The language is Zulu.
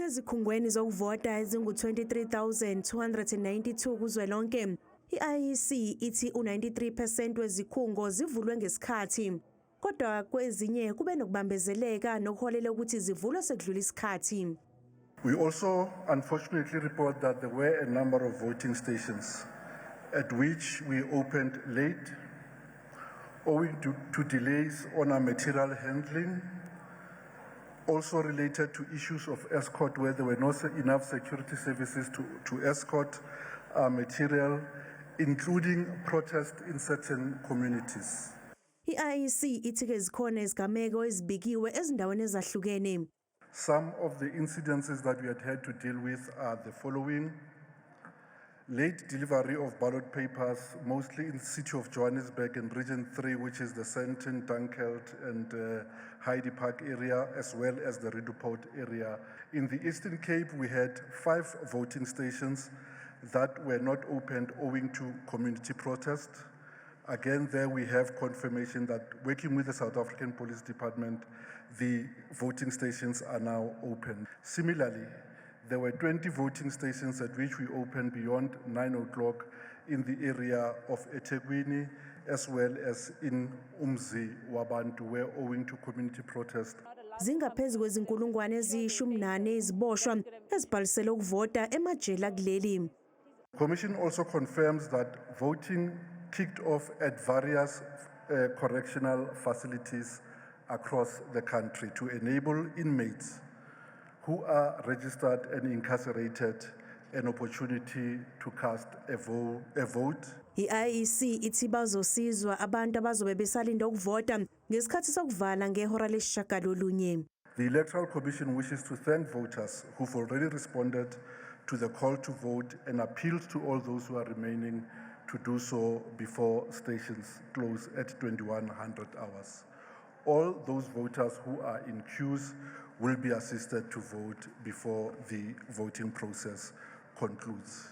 Ezikhungweni zokuvota ezingu-23,292 kuzwelonke, i-IEC ithi u-93% wezikhungo zivulwe ngesikhathi. Kodwa kwezinye kube nokubambezeleka nokuholela ukuthi zivulwe sekudlula isikhathi. We also unfortunately report that there were a number of voting stations at which we opened late, owing to delays on our material handling, also related to issues of escort where there were not enough security services to escort our material, including protest in certain communities. I-IEC ithi ke zikhona izigameko ezibikiwe ezindaweni ezahlukene. Some of the incidences that we had to deal with are the following: late delivery of ballot papers, mostly in the city of Johannesburg and Region 3, which is the Sandton, Dunkeld and Hyde Park area, as well as the Reduport area. In the Eastern Cape, we had 5 voting stations that were not opened owing to community protest. Again, there we have confirmation that working with the South African Police Department, the voting stations are now open. Similarly, there were 20 voting stations at which we opened beyond 9 o'clock in the area of eThekwini, as well as in Umzi Wabantu, where owing to community protest. Zingaphezu kwezinkulungwane eziyishumi iziboshwa ezibhalisele ukuvota emajele kuleli. Commission also confirms that voting kicked off at various correctional facilities across the country to enable inmates who are registered and incarcerated an opportunity to cast a vote. I-IEC ithi bazosizwa abantu abazobe besalinda ukuvota ngesikhathi sokuvala ngehora lesishagalolunye. The Electoral Commission wishes to thank voters who've already responded to the call to vote and appeals to all those who are remaining to do so before stations close at 2100 hours. All those voters who are in queues will be assisted to vote before the voting process concludes.